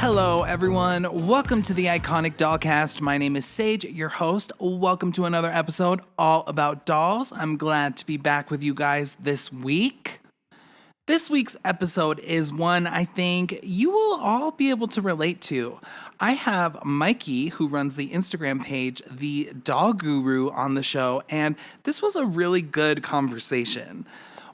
Hello, everyone. Welcome to the Iconic Dollcast. My name is Sage, your host. Welcome to another episode all about dolls. I'm glad to be back with you guys this week. This week's episode is one I think you will all be able to relate to. I have Mikey, who runs the Instagram page, The Doll Guru, on the show, and this was a really good conversation.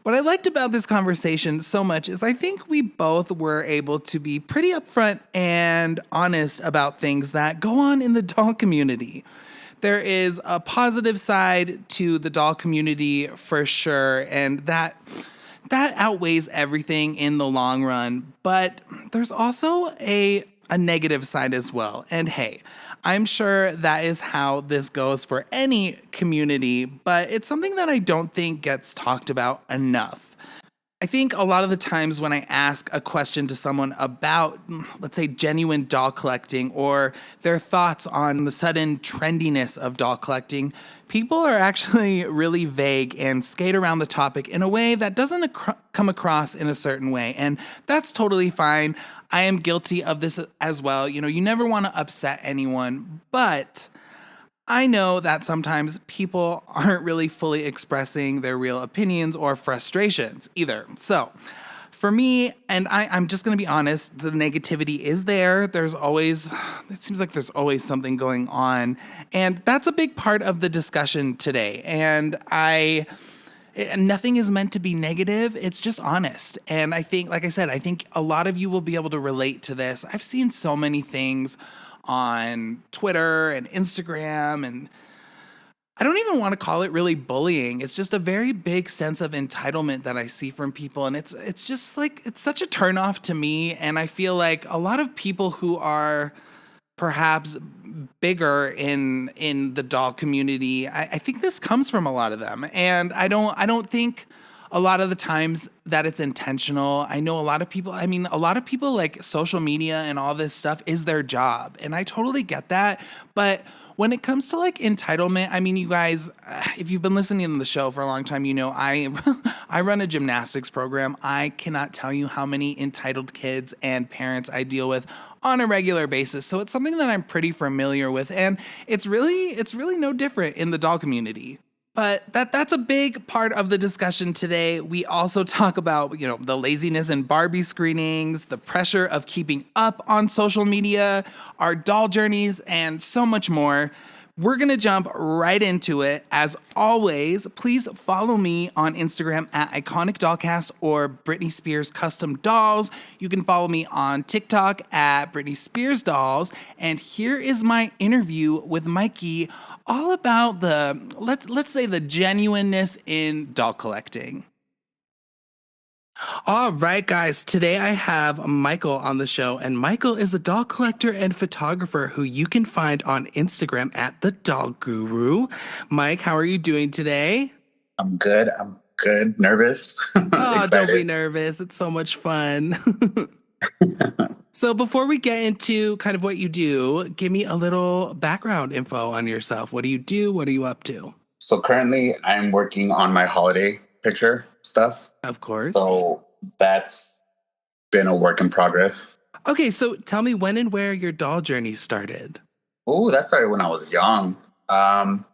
What I liked about this conversation so much is I think we both were able to be pretty upfront and honest about things that go on in the doll community. There is a positive side to the doll community for sure, and that outweighs everything in the long run, but there's also a negative side as well. And hey, I'm sure that is how this goes for any community, but it's something that I don't think gets talked about enough. I think a lot of the times when I ask a question to someone about, let's say, genuine doll collecting or their thoughts on the sudden trendiness of doll collecting, people are actually really vague and skate around the topic in a way that doesn't come across in a certain way. And that's totally fine. I am guilty of this as well. You know, you never want to upset anyone, but I know that sometimes people aren't really fully expressing their real opinions or frustrations either. So for me, and I'm just going to be honest, the negativity is there. It seems like there's always something going on. And that's a big part of the discussion today. And nothing is meant to be negative. It's just honest. And I think, like I said, I think a lot of you will be able to relate to this. I've seen so many things on Twitter and Instagram, and I don't even want to call it really bullying. It's just a very big sense of entitlement that I see from people. And it's just like, it's such a turnoff to me. And I feel like a lot of people who are perhaps bigger in the doll community, I think this comes from a lot of them. And I don't think a lot of the times that it's intentional. I know a lot of people like social media and all this stuff is their job. And I totally get that. But when it comes to like entitlement, I mean, you guys, if you've been listening to the show for a long time, you know, I run a gymnastics program. I cannot tell you how many entitled kids and parents I deal with on a regular basis. So it's something that I'm pretty familiar with. And it's really no different in the doll community. But that's a big part of the discussion today. We also talk about, you know, the laziness in Barbie screenings, the pressure of keeping up on social media, our doll journeys, and so much more. We're going to jump right into it. As always, please follow me on Instagram at iconicdollcast or Britney Spears Custom Dolls. You can follow me on TikTok at Britney Spears Dolls. And here is my interview with Mikey all about the, let's say, the genuineness in doll collecting. All right, guys. Today I have Michael on the show, and Michael is a doll collector and photographer who you can find on Instagram at The Doll Guru. Mike, how are you doing today? I'm good. Nervous. Oh, don't be nervous. It's so much fun. So before we get into kind of what you do, give me a little background info on yourself. What do you do? What are you up to? So currently I'm working on my holiday picture stuff. Of course. So that's been a work in progress. Okay, so tell me when and where your doll journey started. Oh, that started when I was young. I've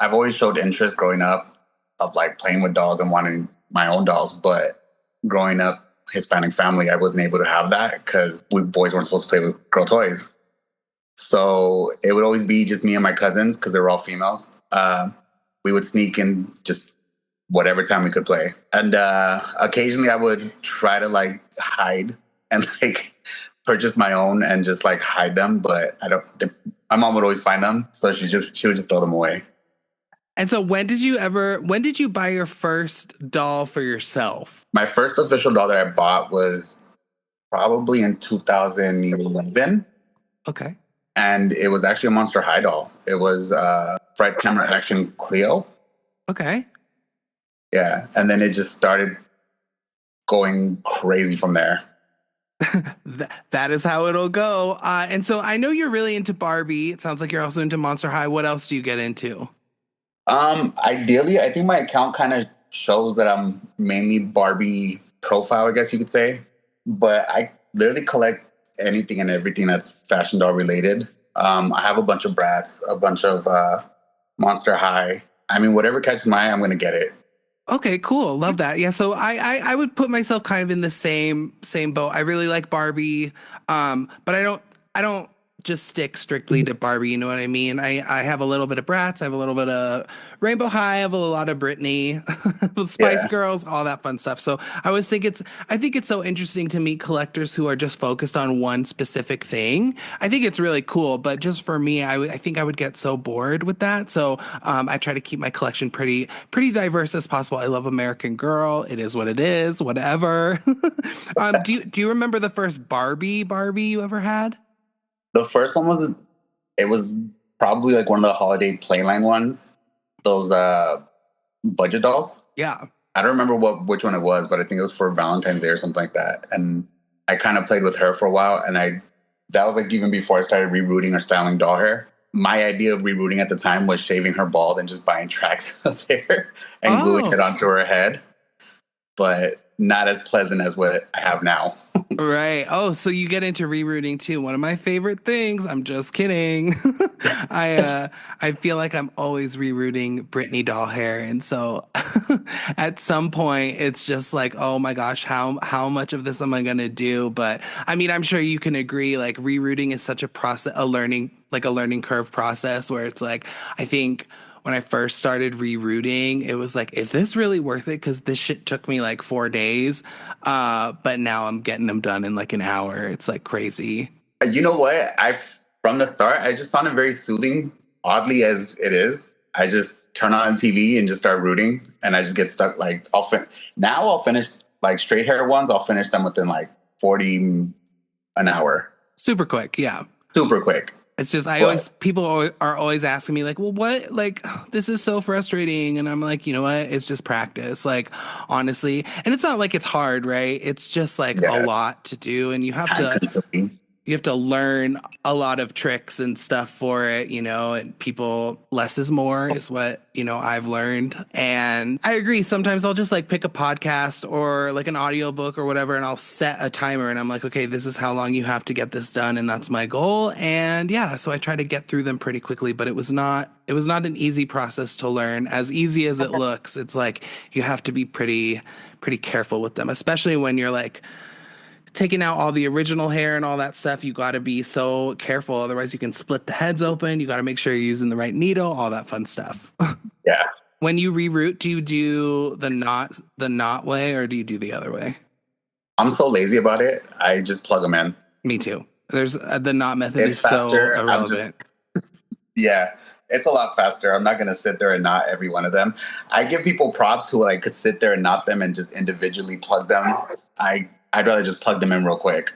always showed interest growing up of like playing with dolls and wanting my own dolls. But growing up Hispanic family, I wasn't able to have that because we boys weren't supposed to play with girl toys. So it would always be just me and my cousins because they were all females. We would sneak in just whatever time we could play. And occasionally I would try to like hide and like purchase my own and just like hide them. But my mom would always find them. So she would just throw them away. And so when did you buy your first doll for yourself? My first official doll that I bought was probably in 2011. Okay. And it was actually a Monster High doll. It was Fright Camera Action Cleo. Okay. Yeah. And then it just started going crazy from there. That is how it'll go. And so I know you're really into Barbie. It sounds like you're also into Monster High. What else do you get into? Ideally, I think my account kind of shows that I'm mainly Barbie profile, I guess you could say. But I literally collect anything and everything that's fashion doll related. I have a bunch of Bratz, a bunch of Monster High. I mean, whatever catches my eye, I'm going to get it. Okay, cool. Love that. Yeah, so I would put myself kind of in the same boat. I really like Barbie, but I don't just stick strictly to Barbie. You know what I mean? I have a little bit of Bratz. I have a little bit of Rainbow High. I have a lot of Britney, Spice Yeah. Girls, all that fun stuff. So I think it's so interesting to meet collectors who are just focused on one specific thing. I think it's really cool, but just for me, I think I would get so bored with that. So I try to keep my collection pretty diverse as possible. I love American Girl. It is what it is. Whatever. Do you remember the first Barbie you ever had? The first one was, it was probably like one of the holiday playline ones. Those budget dolls. Yeah. I don't remember which one it was, but I think it was for Valentine's Day or something like that. And I kind of played with her for a while, and that was like even before I started rerouting or styling doll hair. My idea of rerouting at the time was shaving her bald and just buying tracks of hair and gluing it Oh. onto her head, but not as pleasant as what I have now. Right. Oh, so you get into rerouting too. One of my favorite things. I'm just kidding. I feel like I'm always rerouting Britney doll hair, and so at some point it's just like, oh my gosh, how much of this am I gonna do? But I mean, I'm sure you can agree. Like rerouting is such a process, a learning curve process where it's like, I think when I first started rerouting, it was like, is this really worth it? Because this shit took me like 4 days. But now I'm getting them done in like an hour. It's like crazy. You know what? From the start, I just found it very soothing, oddly as it is. I just turn on TV and just start rooting, and I just get stuck. Like now I'll finish like straight hair ones. I'll finish them within like 40 an hour, Super quick. Yeah. super quick. It's just, But are always asking me, like, well, what? Like, this is so frustrating. And I'm like, you know what? It's just practice. Like, honestly. And it's not like it's hard, right? It's just like a yeah, lot to do. And time consuming. you have to learn a lot of tricks and stuff for it, and less is more is what, I've learned. And I agree. Sometimes I'll just like pick a podcast or like an audiobook or whatever, and I'll set a timer and I'm like, okay, this is how long you have to get this done. And that's my goal. And yeah, so I try to get through them pretty quickly, but it was not an easy process to learn. As easy as it looks, it's like you have to be pretty careful with them, especially when you're like, taking out all the original hair and all that stuff. You got to be so careful, otherwise you can split the heads open. You got to make sure you're using the right needle, all that fun stuff. Yeah, When you reroute, do you do the knot way, or do you do the other way? I'm so lazy about it. I just plug them in. Me too. There's the knot method It's is so faster. irrelevant. Yeah, it's a lot faster. I'm not going to sit there and knot every one of them. I give people props who like could sit there and knot them and just individually plug them. I'd rather just plug them in real quick.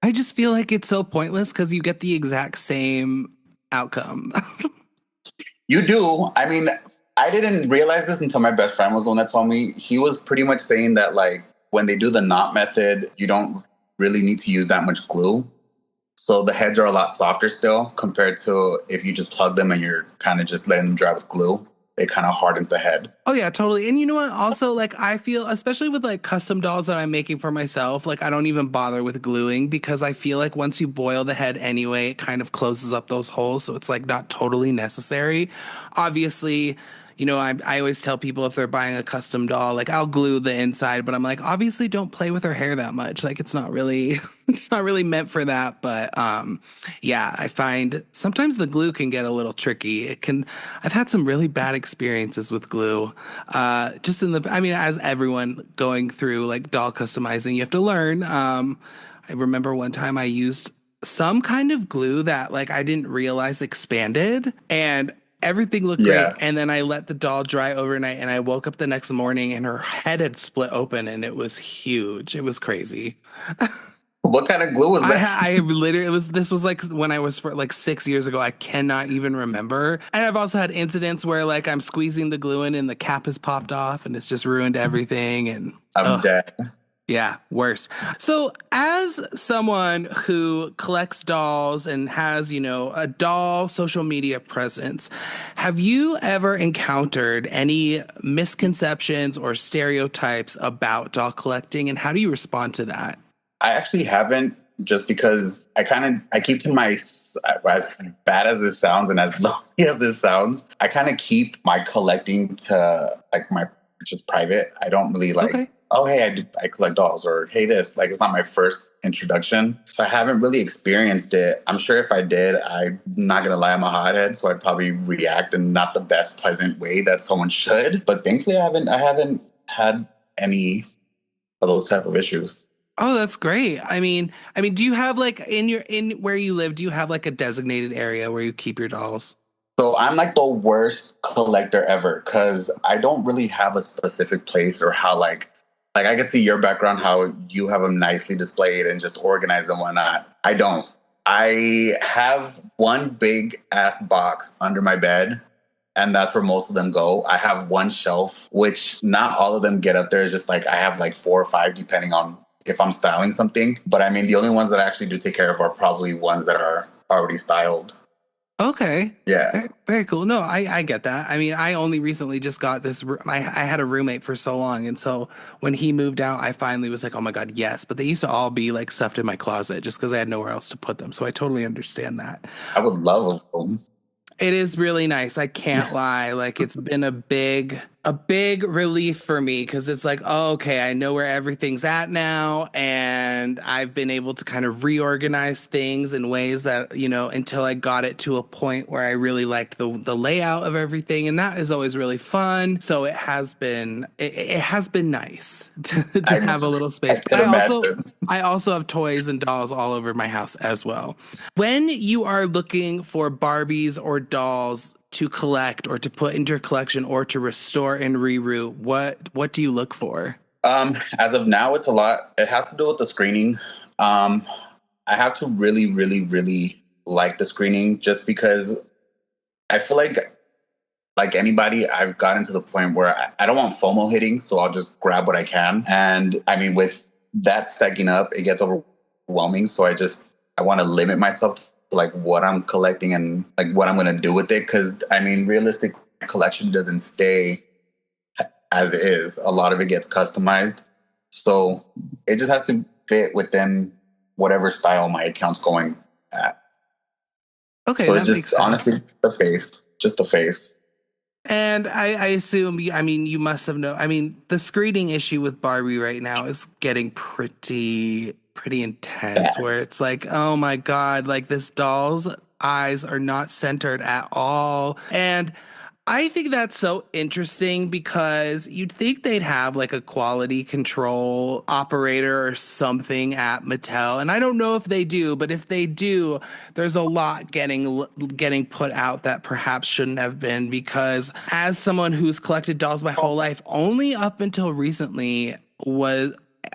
I just feel like it's so pointless because you get the exact same outcome. You do. I mean, I didn't realize this until my best friend was the one that told me. He was pretty much saying that like when they do the knot method, you don't really need to use that much glue. So the heads are a lot softer still compared to if you just plug them and you're kind of just letting them dry with glue. It kind of hardens the head. Oh yeah, totally. And you know what? Also, like I feel, especially with like custom dolls that I'm making for myself, like I don't even bother with gluing because I feel like once you boil the head anyway, it kind of closes up those holes, so it's like not totally necessary. Obviously, I always tell people if they're buying a custom doll, like I'll glue the inside, but I'm like, obviously don't play with her hair that much. Like it's not really it's not really meant for that. But yeah, I find sometimes the glue can get a little tricky. I've had some really bad experiences with glue. I mean, as everyone going through like doll customizing, you have to learn. I remember one time I used some kind of glue that like I didn't realize expanded, and everything looked great. Yeah. And then I let the doll dry overnight, and I woke up the next morning and her head had split open and it was huge. It was crazy. What kind of glue was that? I literally, this was like when I was for like 6 years ago. I cannot even remember. And I've also had incidents where like I'm squeezing the glue in and the cap has popped off and it's just ruined everything. And I'm dead. yeah, worse. So, as someone who collects dolls and has, a doll social media presence, have you ever encountered any misconceptions or stereotypes about doll collecting, and how do you respond to that? I actually haven't just because I keep to my, as bad as this sounds and as lonely as this sounds, I kind of keep my collecting to like my just private. I don't really like, Okay. oh hey, I collect dolls, or hey this, like it's not my first introduction, so I haven't really experienced it. I'm sure if I did, I'm not gonna lie, I'm a hothead, so I'd probably react in not the best pleasant way that someone should. But thankfully, I haven't had any of those type of issues. Oh, that's great. I mean, do you have like in where you live, do you have like a designated area where you keep your dolls? So I'm like the worst collector ever because I don't really have a specific place or how like I can see your background, how you have them nicely displayed and just organized and whatnot. I don't. I have one big ass box under my bed, and that's where most of them go. I have one shelf, which not all of them get up there. It's just like I have like four or five depending on if I'm styling something. But I mean, the only ones that I actually do take care of are probably ones that are already styled. Okay. Yeah. Very, very cool. No, I get that. I mean, I only recently just got this. I had a roommate for so long. And so when he moved out, I finally was like, oh my God, yes. But they used to all be like stuffed in my closet just because I had nowhere else to put them. So I totally understand that. I would love a room. It is really nice. I can't lie. Like it's been a big relief for me because it's like, oh, okay, I know where everything's at now, and I've been able to kind of reorganize things in ways that, until I got it to a point where I really liked the layout of everything, and that is always really fun. So it has been nice to I have a little I space. But can imagine. I also have toys and dolls all over my house as well. When you are looking for Barbies or dolls to collect or to put into your collection or to restore and reroute, what do you look for? As of now, it's a lot. It has to do with the screening. Um, I have to really, really, really like the screening just because I feel like anybody, I've gotten to the point where I don't want FOMO hitting, so I'll just grab what I can. And I mean, with that stacking up, it gets overwhelming. So I want to limit myself to like what I'm collecting and like what I'm going to do with it. Cause I mean, realistic collection doesn't stay as it is. A lot of it gets customized. So it just has to fit within whatever style my account's going at. Okay, So it's that makes just sense. honestly just the face. And I assume, I mean, you must have known. I mean, the screening issue with Barbie right now is getting pretty intense, where it's like, oh my God, like this doll's eyes are not centered at all. And I think that's so interesting because you'd think they'd have like a quality control operator or something at Mattel. And I don't know if they do, but if they do, there's a lot getting put out that perhaps shouldn't have been, because as someone who's collected dolls my whole life, only up until recently was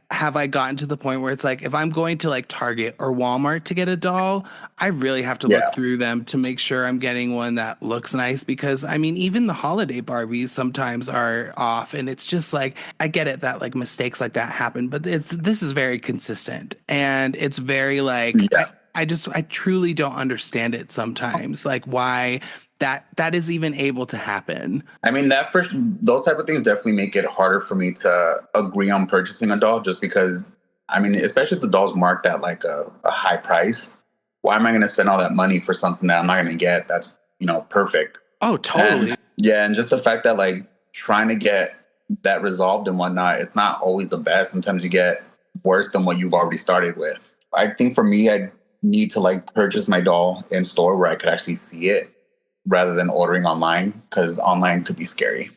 have I gotten to the point where it's like if I'm going to like Target or Walmart to get a doll, I really have to look Yeah. through them to make sure I'm getting one that looks nice, because I mean even the holiday Barbies sometimes are off, and it's just like I get it that like mistakes like that happen, but this is very consistent, and it's very like Yeah. I truly don't understand it sometimes, like why that is even able to happen. I mean, those type of things definitely make it harder for me to agree on purchasing a doll just because, I mean, especially if the doll's marked at like a high price. Why am I going to spend all that money for something that I'm not going to get that's, perfect? Oh, And totally. yeah, and just the fact that like trying to get that resolved and whatnot, it's not always the best. Sometimes you get worse than what you've already started with. I think for me, I need to like purchase my doll in store where I could actually see it rather than ordering online because online could be scary.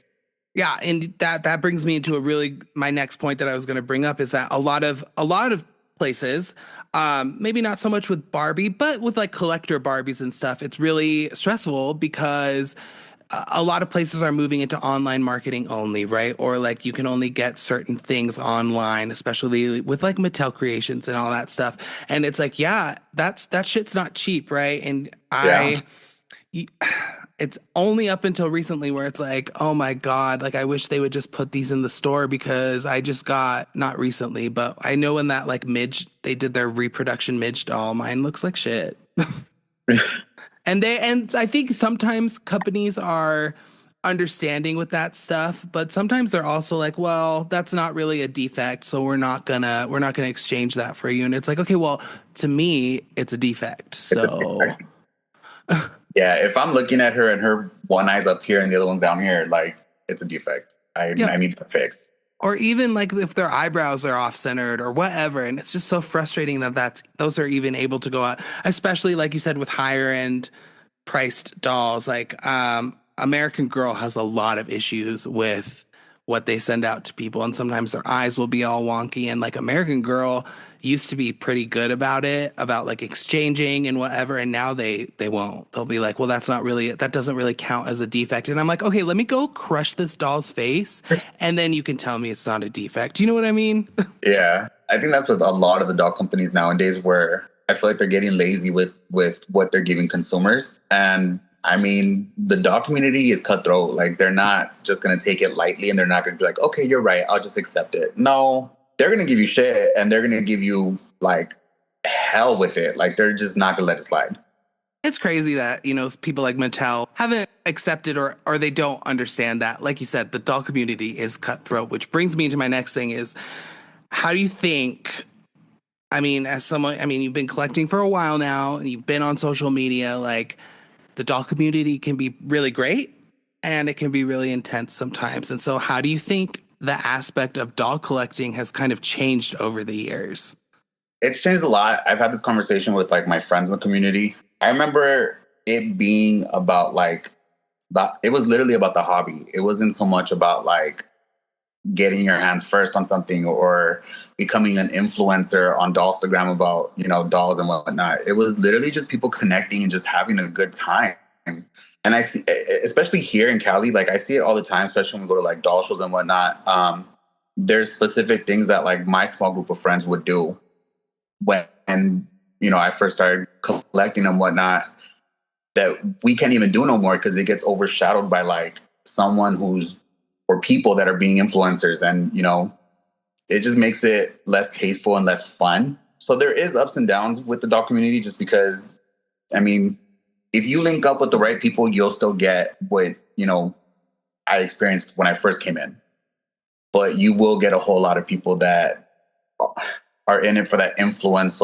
Yeah, and that brings me into a really my next point that I was going to bring up is that a lot of places, maybe not so much with Barbie, but with like collector Barbies and stuff, it's really stressful because a lot of places are moving into online marketing only, right? Or like you can only get certain things online, especially with like Mattel Creations and all that stuff. And it's like, yeah, that shit's not cheap, right? And Yeah. it's only up until recently where it's like, oh my God, like I wish they would just put these in the store, because I just got, not recently, but I know when that like Midge, they did their reproduction Midge doll, mine looks like shit. And I think sometimes companies are understanding with that stuff, but sometimes they're also like, well, that's not really a defect, so we're not gonna exchange that for you. And it's like, okay, well, to me, it's a defect. It's a So Yeah, if I'm looking at her and her one eye's up here and the other one's down here, like it's a defect. yeah. I need that fixed. Or even like if their eyebrows are off centered or whatever. And it's just so frustrating that those are even able to go out, especially like you said, with higher end priced dolls. Like American Girl has a lot of issues with what they send out to people, and sometimes their eyes will be all wonky. And like American Girl used to be pretty good about it, about like exchanging and whatever, and now they won't. They'll be like, well, that doesn't really count as a defect. And I'm like, okay, let me go crush this doll's face, and then you can tell me it's not a defect. Do you know what I mean? Yeah, I think that's with a lot of the doll companies nowadays, where I feel like they're getting lazy with what they're giving consumers. And I mean, the doll community is cutthroat. Like they're not just gonna take it lightly, and they're not gonna be like, okay, you're right, I'll just accept it. No, they're gonna give you shit, and they're gonna give you like hell with it. Like they're just not gonna let it slide. It's crazy that, people like Mattel haven't accepted or they don't understand that. Like you said, the doll community is cutthroat, which brings me to my next thing is, how do you think, you've been collecting for a while now, and you've been on social media, like the doll community can be really great and it can be really intense sometimes. And so how do you think the aspect of doll collecting has kind of changed over the years? It's changed a lot. I've had this conversation with like my friends in the community. I remember it being about like it was literally about the hobby. It wasn't so much about like getting your hands first on something or becoming an influencer on Dollstagram about, dolls and whatnot. It was literally just people connecting and just having a good time. And I see, especially here in Cali, like I see it all the time, especially when we go to like doll shows and whatnot. There's specific things that like my small group of friends would do when, I first started collecting and whatnot, that we can't even do no more because it gets overshadowed by like someone or people that are being influencers. And, it just makes it less tasteful and less fun. So there is ups and downs with the doll community, just because, if you link up with the right people, you'll still get what, I experienced when I first came in. But you will get a whole lot of people that are in it for that influence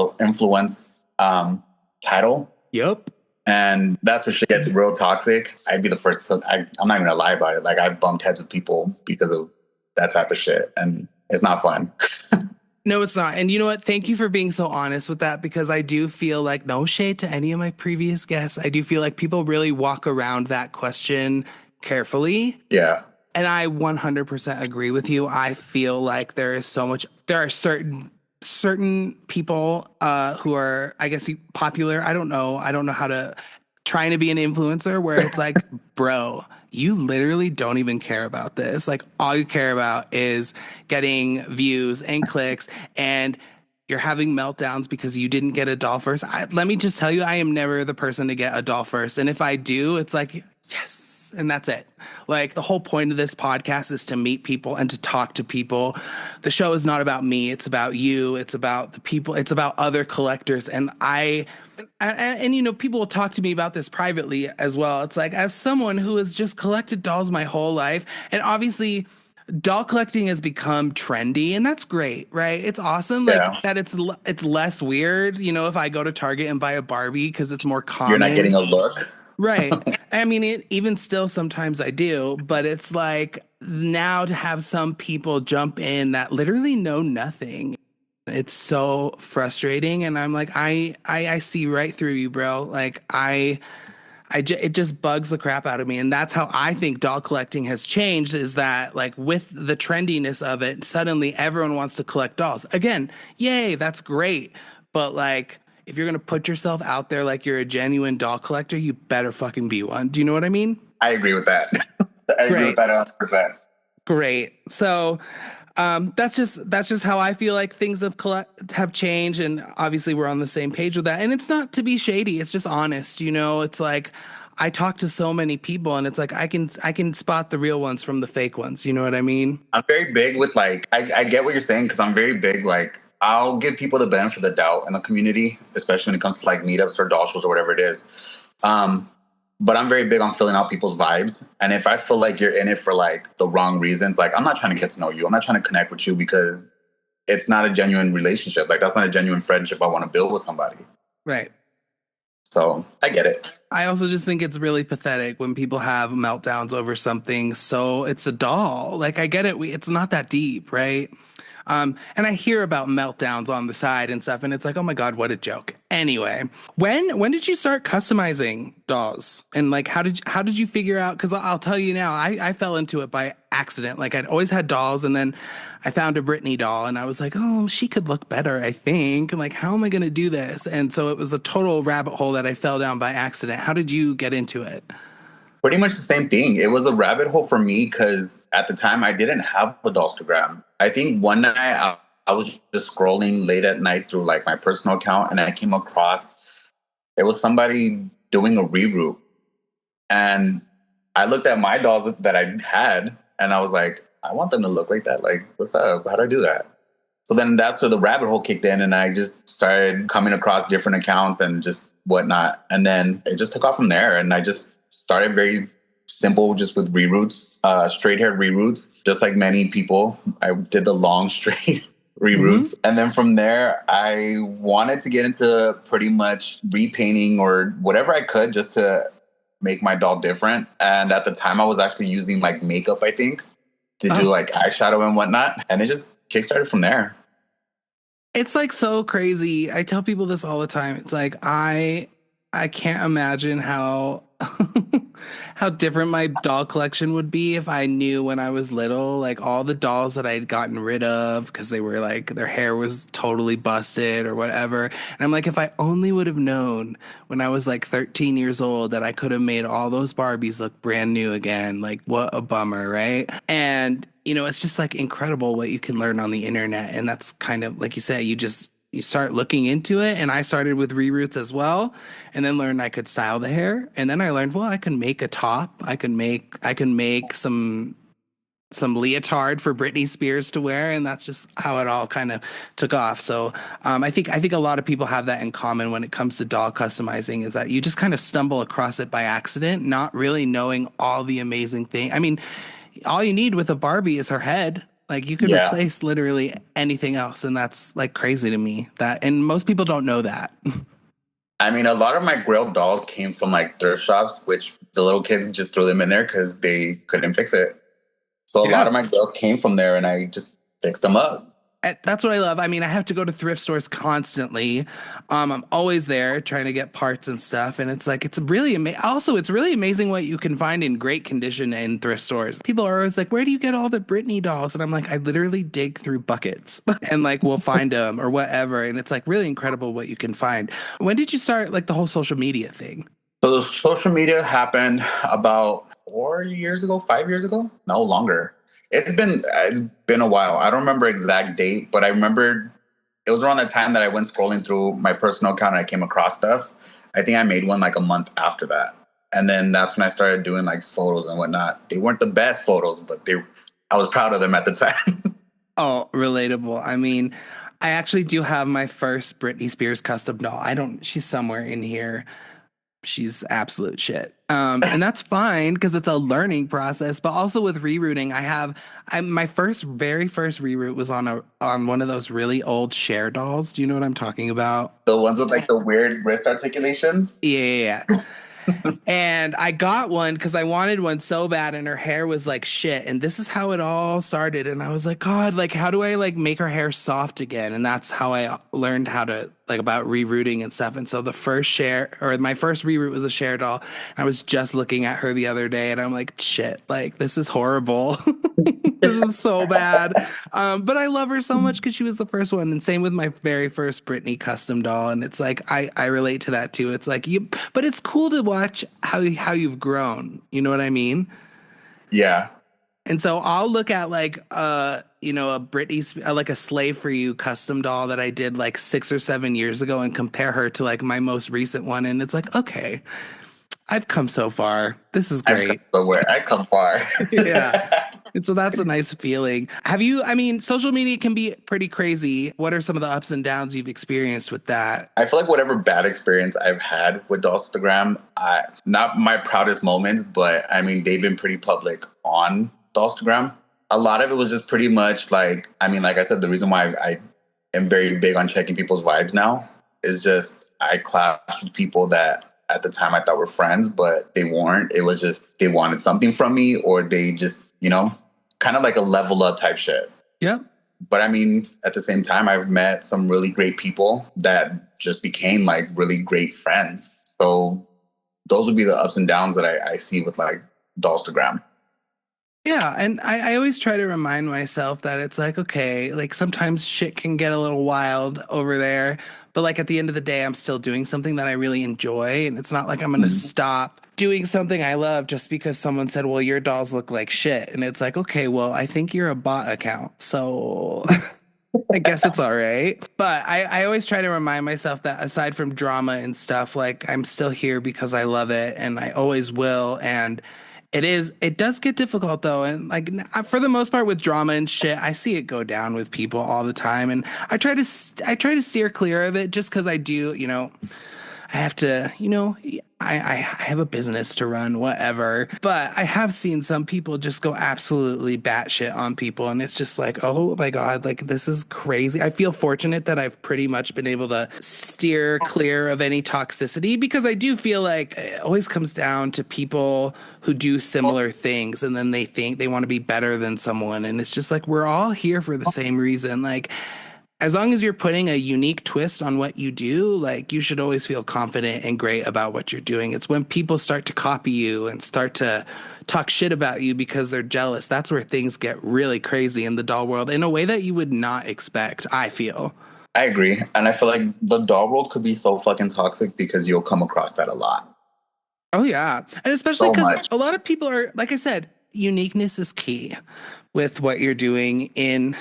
title. Yep. And that's where shit gets real toxic. I'd be the first to, I'm not even gonna lie about it. Like I've bumped heads with people because of that type of shit. And it's not fun. No, it's not. And you know what? Thank you for being so honest with that, because I do feel like, no shade to any of my previous guests, I do feel like people really walk around that question carefully. Yeah. And I 100% agree with you. I feel like there are certain people who are, I guess, popular. I don't know how to, trying to be an influencer, where it's like, bro, you literally don't even care about this. Like all you care about is getting views and clicks, and you're having meltdowns because you didn't get a doll first. Let me just tell you, I am never the person to get a doll first. And if I do, it's like, yes. And that's it. Like the whole point of this podcast is to meet people and to talk to people. The show is not about me. It's about you. It's about the people. It's about other collectors. And people will talk to me about this privately as well. It's like, as someone who has just collected dolls my whole life, and obviously doll collecting has become trendy, and that's great, right? It's awesome. Like that it's less weird, if I go to Target and buy a Barbie, because it's more common. You're not getting a look. Right. Even still, sometimes I do, but it's like now to have some people jump in that literally know nothing. It's so frustrating. And I'm like, I see right through you, bro. Like it just bugs the crap out of me. And that's how I think doll collecting has changed, is that like with the trendiness of it, suddenly everyone wants to collect dolls. Again, yay, that's great. But like, if you're going to put yourself out there like you're a genuine doll collector, you better fucking be one. Do you know what I mean? I agree with that. I agree with that 100%. Great. So that's just how I feel like things have changed. And obviously we're on the same page with that. And it's not to be shady. It's just honest. It's like I talk to so many people, and it's like I can spot the real ones from the fake ones. You know what I mean? I'm very big with like, I get what you're saying, because I'm very big like, I'll give people the benefit of the doubt in the community, especially when it comes to like meetups or doll shows or whatever it is. but I'm very big on filling out people's vibes. And if I feel like you're in it for like the wrong reasons, like I'm not trying to get to know you. I'm not trying to connect with you because it's not a genuine relationship. Like that's not a genuine friendship I want to build with somebody. Right. So I get it. I also just think it's really pathetic when people have meltdowns over something. So it's a doll. Like I get it. It's not that deep, right? And I hear about meltdowns on the side and stuff, and it's like, oh my God, what a joke. Anyway, when did you start customizing dolls? And like how did you figure out? Because I'll tell you now, I fell into it by accident. Like I'd always had dolls, and then I found a Britney doll, and I was like, oh, she could look better, I think. Like, how am I going to do this? And so it was a total rabbit hole that I fell down by accident. How did you get into it? Pretty much the same thing. It was a rabbit hole for me because at the time I didn't have a Dollstagram. I think one night I was just scrolling late at night through like my personal account and I came across it was somebody doing a reroute. And I looked at my dolls that I had and I was like, I want them to look like that. Like, what's up? How do I do that? So then that's where the rabbit hole kicked in and I just started coming across different accounts and just whatnot. And then it just took off from there. And I just started very simple, just with reroutes, straight hair reroutes, just like many people. I did the long straight reroutes. And then from there, I wanted to get into pretty much repainting or whatever I could just to make my doll different. And at the time I was actually using like makeup, I think, to do like eyeshadow and whatnot. And it just kickstarted from there. It's like so crazy. I tell people this all the time. It's like I can't imagine how how different my doll collection would be if I knew when I was little, like all the dolls that I had gotten rid of because they were like their hair was totally busted or whatever. And I'm like, if I only would have known when I was like 13 years old that I could have made all those Barbies look brand new again. Like what a bummer, right? And it's just like incredible what you can learn on the internet. And that's kind of like you said, you start looking into it. And I started with reroots as well, and then learned I could style the hair. And then I learned, well, I can make a top. I can make some leotard for Britney Spears to wear, and that's just how it all kind of took off. So I think a lot of people have that in common when it comes to doll customizing, is that you just kind of stumble across it by accident, not really knowing all the amazing thing. I mean, all you need with a Barbie is her head. Like you can replace literally anything else, and that's like crazy to me. And most people don't know that. I mean, a lot of my Grail dolls came from like thrift shops, which the little kids just threw them in there because they couldn't fix it. So a lot of my girls came from there, and I just fixed them up. That's what I love. I mean, I have to go to thrift stores constantly. I'm always there trying to get parts and stuff. And it's like, it's really amazing. Also, it's really amazing what you can find in great condition in thrift stores. People are always like, where do you get all the Britney dolls? And I'm like, I literally dig through buckets and like, we'll find them or whatever. And it's like really incredible what you can find. When did you start like the whole social media thing? So the social media happened about 4 years ago, 5 years ago, no longer. It's been a while. I don't remember exact date, but I remember it was around that time that I went scrolling through my personal account and I came across stuff. I think I made one like a month after that. And then that's when I started doing like photos and whatnot. They weren't the best photos, but I was proud of them at the time. Oh, relatable. I mean, I actually do have my first Britney Spears custom doll. She's somewhere in here. She's absolute shit. And that's fine because it's a learning process. But also with rerouting, my very first reroute was on one of those really old Cher dolls. Do you know what I'm talking about? The ones with like the weird wrist articulations. Yeah. And I got one because I wanted one so bad, and her hair was like shit. And this is how it all started. And I was like, God, like, how do I like make her hair soft again? And that's how I learned how to like about rerouting and stuff. And so my first reroute was a Cher doll. I was just looking at her the other day, and I'm like, shit, like this is horrible. This is so bad. But I love her so much because she was the first one. And same with my very first Britney custom doll. And it's like, I relate to that too. It's like but it's cool to watch how you've grown. You know what I mean? Yeah. And so I'll look at like, a Britney, like a Slave for You custom doll that I did like 6 or 7 years ago and compare her to like my most recent one. And it's like, okay, I've come so far. This is great. I come far. Yeah. And so that's a nice feeling. I mean, social media can be pretty crazy. What are some of the ups and downs you've experienced with that? I feel like whatever bad experience I've had with Instagram, not my proudest moments, but I mean, they've been pretty public on Instagram. A lot of it was just pretty much like, I mean, like I said, the reason why I am very big on checking people's vibes now is just I clashed with people that at the time I thought were friends, but they weren't. It was just they wanted something from me, or they just, kind of like a level up type shit. Yep. But I mean, at the same time, I've met some really great people that just became like really great friends. So those would be the ups and downs that I see with like Dollstagram. Yeah, and I always try to remind myself that it's like, okay, like sometimes shit can get a little wild over there, but like at the end of the day, I'm still doing something that I really enjoy, and it's not like I'm gonna stop doing something I love just because someone said, well, your dolls look like shit. And it's like, okay, well, I think you're a bot account, so I guess it's all right. But I always try to remind myself that aside from drama and stuff, like I'm still here because I love it and I always will. And it does get difficult though. And like for the most part with drama and shit, I see it go down with people all the time. And I try to steer clear of it just because I do, I have to, I have a business to run, whatever. But I have seen some people just go absolutely batshit on people. And it's just like, oh my God, like this is crazy. I feel fortunate that I've pretty much been able to steer clear of any toxicity because I do feel like it always comes down to people who do similar things and then they think they want to be better than someone. And it's just like, we're all here for the same reason. Like, as long as you're putting a unique twist on what you do, like you should always feel confident and great about what you're doing. It's when people start to copy you and start to talk shit about you because they're jealous. That's where things get really crazy in the doll world in a way that you would not expect, I feel. I agree. And I feel like the doll world could be so fucking toxic because you'll come across that a lot. Oh, yeah. And especially So because much. a lot of people are, like I said, uniqueness is key with what you're doing in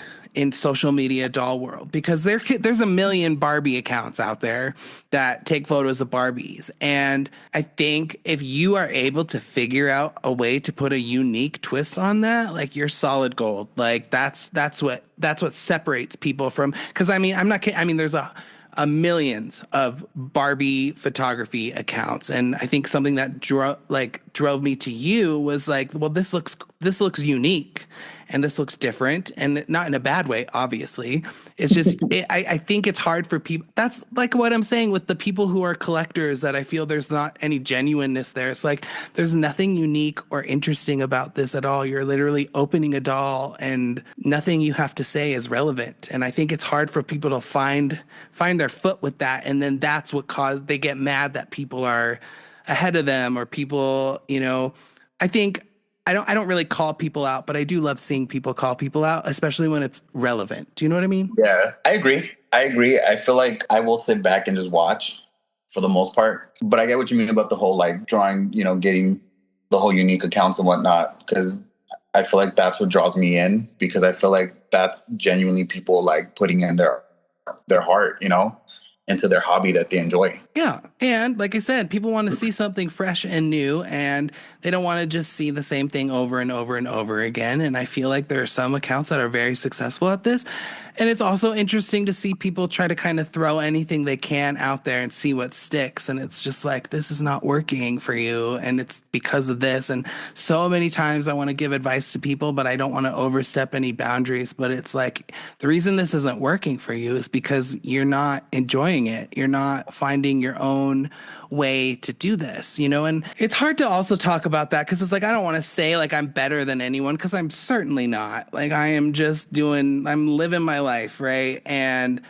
social media doll world because there's a million Barbie accounts out there that take photos of Barbies. And I think if you are able to figure out a way to put a unique twist on that, like you're solid gold. Like that's what separates people from, because I mean, I'm not kidding. I mean, there's a millions of Barbie photography accounts, and I think something that drove me to you was like, well, this looks unique, and this looks different, and not in a bad way, obviously. It's just I think it's hard for people. That's like what I'm saying with the people who are collectors, that I feel there's not any genuineness there. It's like there's nothing unique or interesting about this at all. You're literally opening a doll, and nothing you have to say is relevant. And I think it's hard for people to find their foot with that, and then that's what they get mad that people are ahead of them, or people, I think I don't really call people out, but I do love seeing people call people out, especially when it's relevant. Do you know what I mean? Yeah, I agree. I feel like I will sit back and just watch for the most part. But I get what you mean about the whole like drawing, getting the whole unique accounts and whatnot, because I feel like that's what draws me in, because I feel like that's genuinely people like putting in their heart, into their hobby that they enjoy. Yeah. And like I said, people want to see something fresh and new, and they don't want to just see the same thing over and over and over again. And I feel like there are some accounts that are very successful at this. And it's also interesting to see people try to kind of throw anything they can out there and see what sticks. And it's just like, this is not working for you, and it's because of this. And so many times I want to give advice to people, but I don't want to overstep any boundaries. But it's like, the reason this isn't working for you is because you're not enjoying it. You're not finding your own way to do this, and it's hard to also talk about that because it's like, I don't want to say like I'm better than anyone, because I'm certainly not. Like I'm living my life, right? And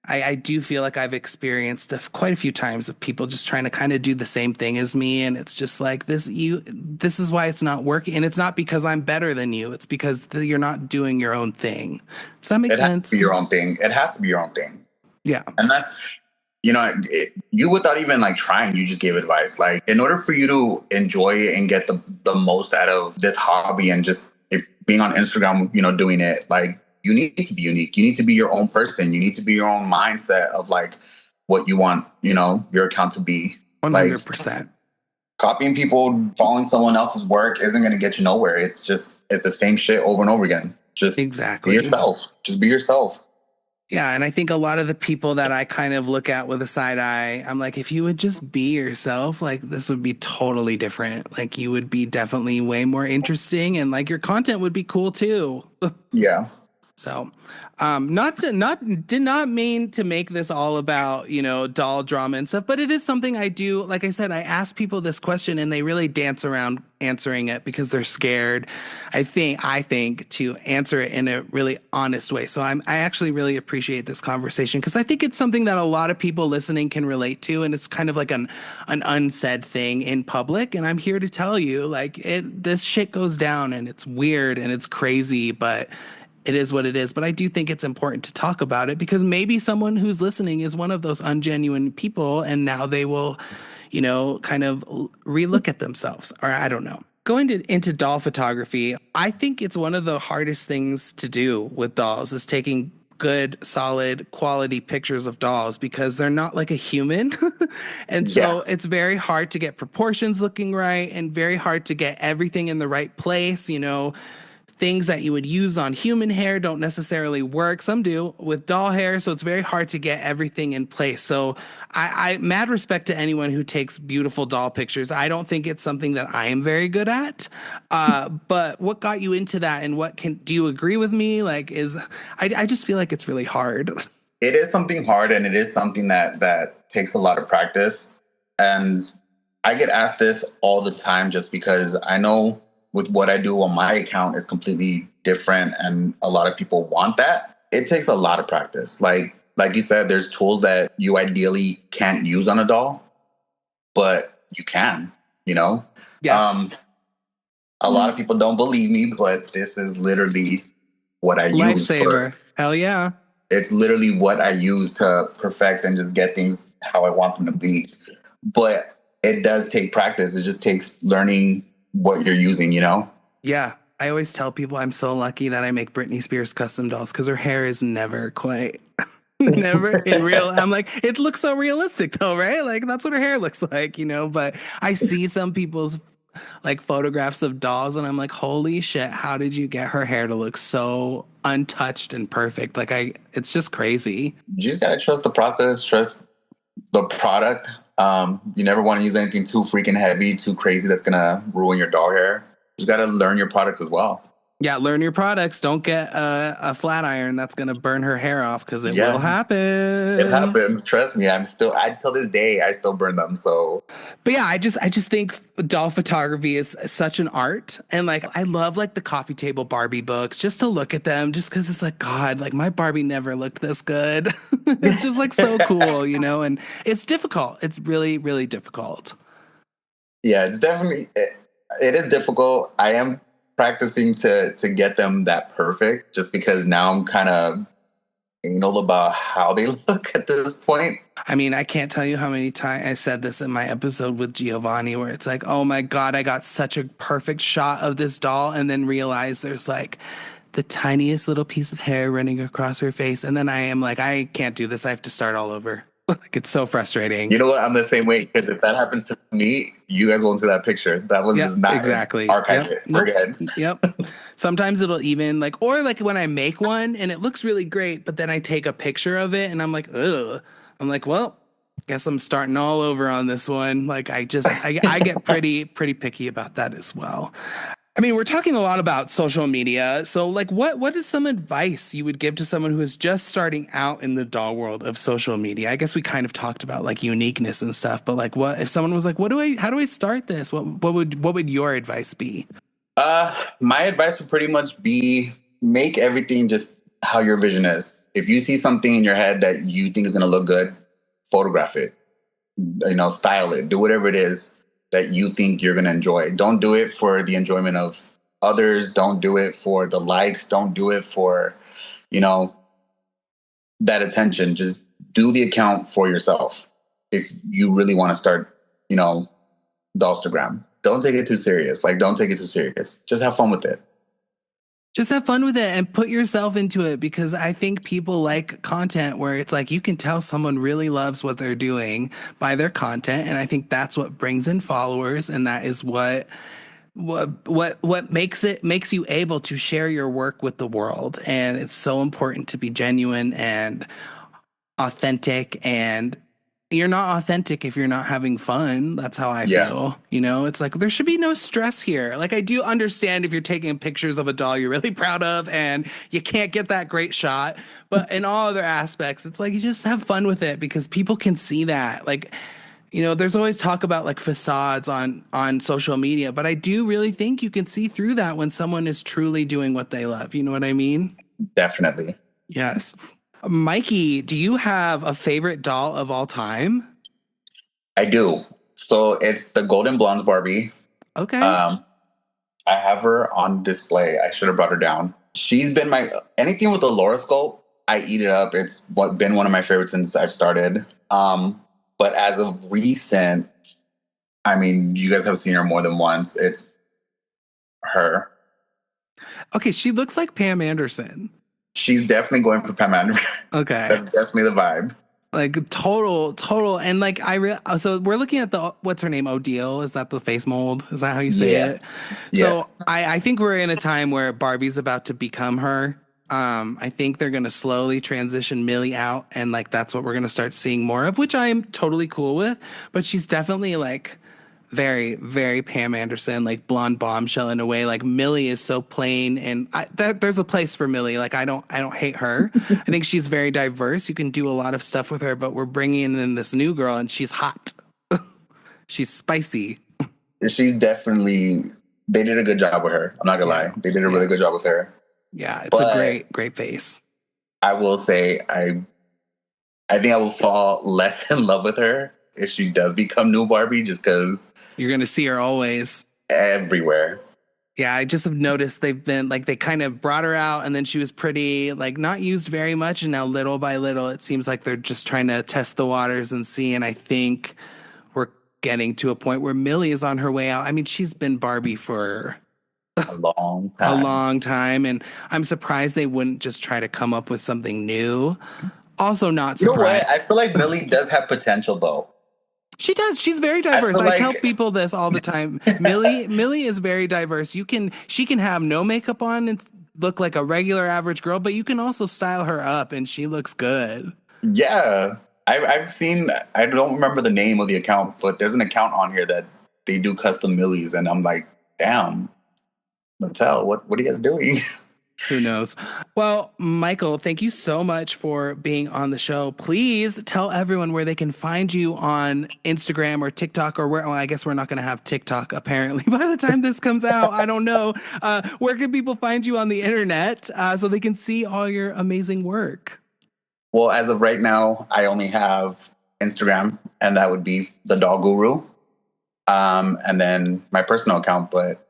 I do feel like I've experienced quite a few times of people just trying to kind of do the same thing as me, and it's just like this is why it's not working, and it's not because I'm better than you, it's because you're not doing your own thing. Does that make sense? It has to be your own thing. It has to be your own thing. Yeah. And that's, you without even like trying, you just gave advice. Like, in order for you to enjoy it and get the most out of this hobby, and just if being on Instagram, doing it, like, you need to be unique. You need to be your own person. You need to be your own mindset of like what you want, your account to be. 100%. Copying people, following someone else's work isn't going to get you nowhere. It's the same shit over and over again. Just be Exactly. yourself. Just be yourself. Yeah, and I think a lot of the people that I kind of look at with a side eye, I'm like, if you would just be yourself, like this would be totally different. Like you would be definitely way more interesting and like your content would be cool too. Yeah. So, did not mean to make this all about, doll drama and stuff, but it is something I do. Like I said, I ask people this question and they really dance around answering it because they're scared. I think to answer it in a really honest way. So I actually really appreciate this conversation because I think it's something that a lot of people listening can relate to. And it's kind of like an unsaid thing in public. And I'm here to tell you like this shit goes down and it's weird and it's crazy, but it is what it is. But I do think it's important to talk about it because maybe someone who's listening is one of those ungenuine people and now they will, kind of relook at themselves, or I don't know. Into doll photography, I think it's one of the hardest things to do with dolls is taking good, solid, quality pictures of dolls because they're not like a human. And Yeah. so it's very hard to get proportions looking right and very hard to get everything in the right place, things that you would use on human hair don't necessarily work. Some do with doll hair, so it's very hard to get everything in place. So I mad respect to anyone who takes beautiful doll pictures. I don't think it's something that I am very good at. But what got you into that, and do you agree with me? Like, I just feel like it's really hard. It is something hard, and it is something that takes a lot of practice. And I get asked this all the time just because I know with what I do on my account is completely different, and a lot of people want that. It takes a lot of practice. Like you said, there's tools that you ideally can't use on a doll, but you can, Yeah. A lot of people don't believe me, but this is literally what I use Lifesaver. Hell yeah. It's literally what I use to perfect and just get things how I want them to be. But it does take practice. It just takes learning what you're using, Yeah. I always tell people I'm so lucky that I make Britney Spears custom dolls because her hair is never quite never in real. I'm like, it looks so realistic though, right? Like that's what her hair looks like, But I see some people's like photographs of dolls and I'm like, holy shit, how did you get her hair to look so untouched and perfect? Like it's just crazy. You just gotta trust the process, trust the product. You never want to use anything too freaking heavy, too crazy that's gonna ruin your doll hair. You just gotta learn your products as well. Yeah, learn your products. Don't get a flat iron that's going to burn her hair off because it will Yeah, happen. it happens. Trust me. Till this day, I still burn them. So, But yeah, I just think doll photography is such an art. And like, I love like the coffee table Barbie books just to look at them, just because it's like, God, like my Barbie never looked this good. It's just like so cool, and it's difficult. It's really, really difficult. yeah, it is difficult. I am practicing to get them that perfect just because now I'm kind of anal about how they look at this point. I mean, I can't tell you how many times I said this in my episode with Giovanni, where it's like, oh my God, I got such a perfect shot of this doll, and then realize there's like the tiniest little piece of hair running across her face. And then I am like, I can't do this. I have to start all over. Like, it's so frustrating. You know what? I'm the same way because if that happens to me, you guys won't see that picture. That was just not exactly. archive Yep. it. Nope. Forget. Yep. Sometimes it'll even like, or like when I make one and it looks really great, but then I take a picture of it and I'm like, ugh. I'm like, well, guess I'm starting all over on this one. Like I get pretty picky about that as well. I mean, we're talking a lot about social media. So like what is some advice you would give to someone who is just starting out in the doll world of social media? I guess we kind of talked about like uniqueness and stuff, but like what if someone was like, how do I start this? What would your advice be? My advice would pretty much be make everything just how your vision is. If you see something in your head that you think is going to look good, photograph it, style it, do whatever it is that you think you're going to enjoy. Don't do it for the enjoyment of others. Don't do it for the likes. Don't do it for, that attention. Just do the account for yourself. If you really want to start, Dollstagram, don't take it too serious. Like, don't take it too serious. Just have fun with it. Just have fun with it and put yourself into it, because I think people like content where it's like you can tell someone really loves what they're doing by their content. And I think that's what brings in followers. And that is what makes you able to share your work with the world. And it's so important to be genuine and authentic, and you're not authentic if you're not having fun. That's how I Yeah, feel. It's like there should be no stress here. Like, I do understand if you're taking pictures of a doll you're really proud of and you can't get that great shot, but in all other aspects, it's like you just have fun with it because people can see that. Like, there's always talk about like facades on social media, but I do really think you can see through that when someone is truly doing what they love. You know what I mean? definitely. Yes. Mikey, do you have a favorite doll of all time? I do. So it's the Golden Blondes Barbie. Okay. Um, I have her on display. I should have brought her down. She's been my anything with the Laura sculpt. I eat it up. It's been one of my favorites since I've started. But as of recent, I mean, you guys have seen her more than once. It's her. Okay, she looks like Pam Anderson. She's definitely going for Pam Anderson. Okay. That's definitely the vibe. Like total. And like so we're looking at what's her name? Odile. Is that the face mold? Is that how you say Yeah, it? yeah. So I think we're in a time where Barbie's about to become her. I think they're gonna slowly transition Millie out, and like that's what we're gonna start seeing more of, which I am totally cool with. But she's definitely like very, very Pam Anderson, like blonde bombshell in a way. Like Millie is so plain, and there's a place for Millie. Like I don't hate her. I think she's very diverse. You can do a lot of stuff with her, but we're bringing in this new girl, and she's hot. She's spicy. She's definitely. They did a good job with her. I'm not gonna lie. They did a really good job with her. Yeah, it's a But great face. I will say, I think I will fall less in love with her if she does become new Barbie, just because You're gonna see her always. everywhere. Yeah, I just have noticed they've been like they kind of brought her out, and then she was pretty like not used very much, and now little by little it seems like they're just trying to test the waters and see. And I think we're getting to a point where Millie is on her way out. I mean, she's been Barbie for A long a time. long time, and I'm surprised they wouldn't just try to come up with something new. Also, not You know what? I surprised. feel like Millie does have potential, though. She does. She's very I diverse. feel I tell like, people this all the time. Millie is very diverse. She can have no makeup on and look like a regular average girl, but you can also style her up and she looks good. yeah, I've seen. I don't remember the name of the account, but there's an account on here that they do custom Millies, and I'm like, damn, Mattel, what are you guys doing? Who knows? Well, Michael, thank you so much for being on the show. Please tell everyone where they can find you on Instagram or TikTok, or where, well, I guess we're not going to have TikTok apparently by the time this comes out. I don't know. Where can people find you on the internet so they can see all your amazing work? Well, as of right now, I only have Instagram, and that would be the Doll Guru, and then my personal account. But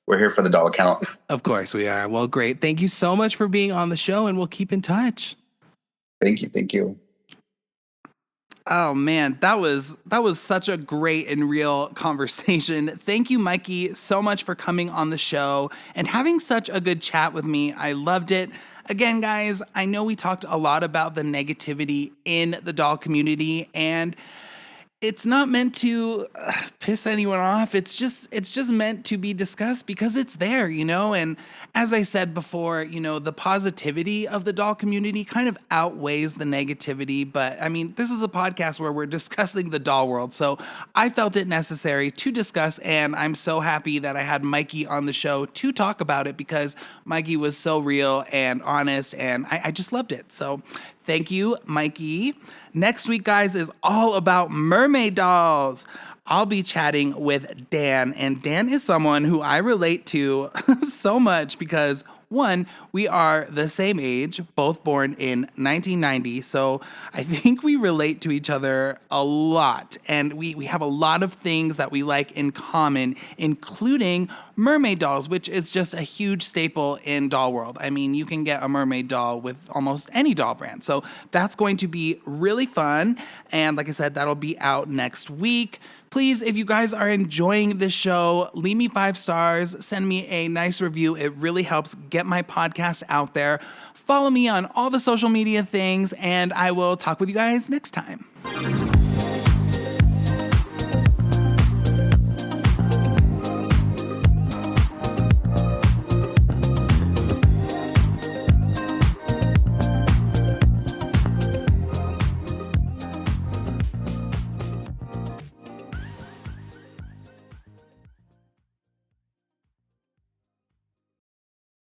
we're here for the doll account. Of course we are. Well, great. Thank you so much for being on the show, and we'll keep in touch. Thank you, thank you. Oh man, that was such a great and real conversation. Thank you, Mikey, so much for coming on the show and having such a good chat with me. I loved it. Again, guys, I know we talked a lot about the negativity in the doll community, and it's not meant to piss anyone off. It's just meant to be discussed because it's there, And as I said before, the positivity of the doll community kind of outweighs the negativity. But I mean, this is a podcast where we're discussing the doll world, so I felt it necessary to discuss. And I'm so happy that I had Mikey on the show to talk about it because Mikey was so real and honest, and I just loved it. So thank you, Mikey. Next week, guys, is all about mermaid dolls. I'll be chatting with Dan, and Dan is someone who I relate to so much because, one, we are the same age, both born in 1990, so I think we relate to each other a lot, and we have a lot of things that we like in common, including mermaid dolls, which is just a huge staple in doll world. I mean, you can get a mermaid doll with almost any doll brand, so that's going to be really fun, and like I said, that'll be out next week. Please, if you guys are enjoying this show, leave me 5 stars, send me a nice review. It really helps get my podcast out there. Follow me on all the social media things, and I will talk with you guys next time.